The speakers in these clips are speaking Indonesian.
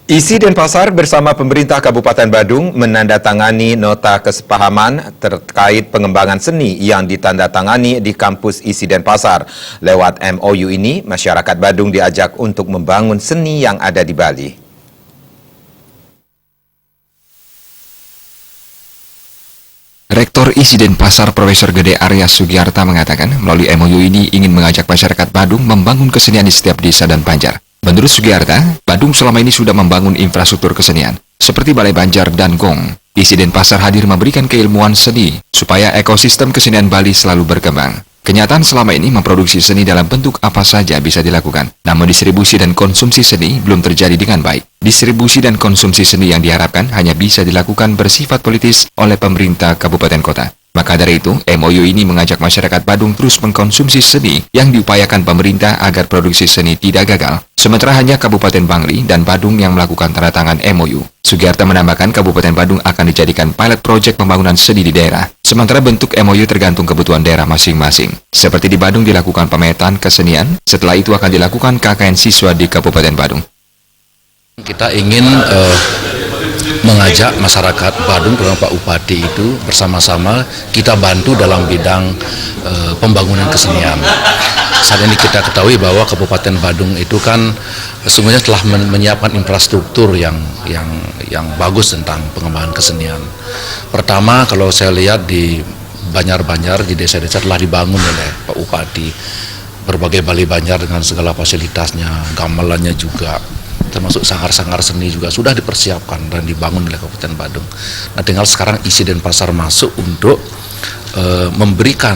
Isi Denpasar bersama pemerintah Kabupaten Badung menandatangani nota kesepahaman terkait pengembangan seni yang ditandatangani di kampus Isi Denpasar. Lewat MOU ini, masyarakat Badung diajak untuk membangun seni yang ada di Bali. Rektor Isi Denpasar Profesor Gede Arya Sugiarta mengatakan melalui MOU ini ingin mengajak masyarakat Badung membangun kesenian di setiap desa dan banjar. Menurut Sugiarta, Badung selama ini sudah membangun infrastruktur kesenian, seperti Balai Banjar dan Gong. Isi Denpasar hadir memberikan keilmuan seni, supaya ekosistem kesenian Bali selalu berkembang. Kenyataan selama ini memproduksi seni dalam bentuk apa saja bisa dilakukan, namun distribusi dan konsumsi seni belum terjadi dengan baik. Distribusi dan konsumsi seni yang diharapkan hanya bisa dilakukan bersifat politis oleh pemerintah kabupaten kota. Maka dari itu, MOU ini mengajak masyarakat Badung terus mengkonsumsi seni yang diupayakan pemerintah agar produksi seni tidak gagal. Sementara hanya Kabupaten Bangli dan Badung yang melakukan tanda tangan MOU. Sugiarta menambahkan Kabupaten Badung akan dijadikan pilot project pembangunan seni di daerah. Sementara bentuk MOU tergantung kebutuhan daerah masing-masing. Seperti di Badung dilakukan pemetaan kesenian, setelah itu akan dilakukan KKN siswa di Kabupaten Badung. Kita ingin mengajak masyarakat Badung, terutama Pak Upati itu bersama-sama kita bantu dalam bidang pembangunan kesenian. Saat ini kita ketahui bahwa Kabupaten Badung itu kan sesungguhnya telah menyiapkan infrastruktur yang bagus tentang pengembangan kesenian. Pertama, kalau saya lihat di Banjar-Banjar, di desa-desa telah dibangun oleh Pak Upati berbagai balai banjar dengan segala fasilitasnya, gamelannya juga, termasuk sanggar-sanggar seni juga sudah dipersiapkan dan dibangun oleh Kabupaten Badung. Nah, tinggal sekarang Isi Denpasar masuk untuk memberikan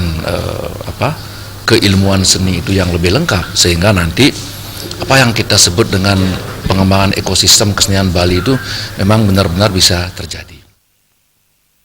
keilmuan seni itu yang lebih lengkap, sehingga nanti apa yang kita sebut dengan pengembangan ekosistem kesenian Bali itu memang benar-benar bisa terjadi.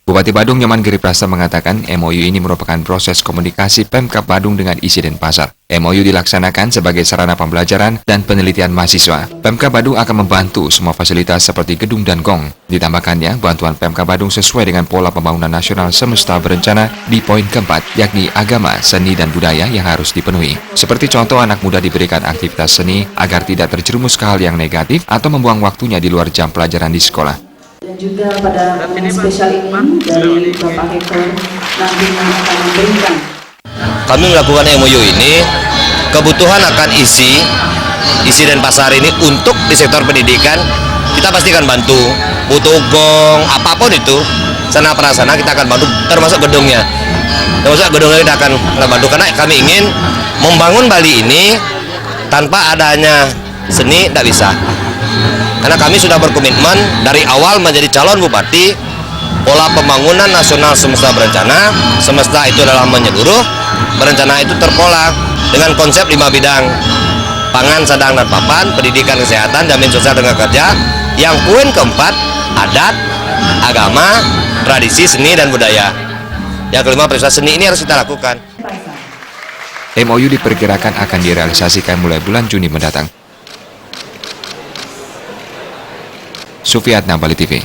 Bupati Badung Nyoman Giriprasa mengatakan MOU ini merupakan proses komunikasi Pemkab Badung dengan Isi Denpasar. MOU dilaksanakan sebagai sarana pembelajaran dan penelitian mahasiswa. Pemkab Badung akan membantu semua fasilitas seperti gedung dan gong. Ditambahkannya, bantuan Pemkab Badung sesuai dengan pola pembangunan nasional semesta berencana di poin keempat, yakni agama, seni, dan budaya yang harus dipenuhi. Seperti contoh, anak muda diberikan aktivitas seni agar tidak terjerumus ke hal yang negatif atau membuang waktunya di luar jam pelajaran di sekolah. Dan juga pada momen spesial ini dari Bapak Rektor nantinya akan memberikan. Kami melakukan MOU ini, kebutuhan akan isi Denpasar ini untuk di sektor pendidikan, kita pastikan bantu. Butuh gong, apapun itu, sana prasana kita akan bantu, termasuk gedungnya. Termasuk gedungnya kita akan bantu, karena kami ingin membangun Bali ini tanpa adanya seni, tidak bisa. Karena kami sudah berkomitmen dari awal menjadi calon bupati, pola pembangunan nasional semesta berencana, semesta itu adalah menyeluruh, berencana itu terpola dengan konsep 5 bidang, pangan, sadang, dan papan, pendidikan, kesehatan, jamin sosial dan kerja, yang poin keempat, adat, agama, tradisi, seni, dan budaya. Yang kelima, pariwisata seni ini harus kita lakukan. MOU diperkirakan akan direalisasikan mulai bulan Juni mendatang. Sufiatna, Bali TV.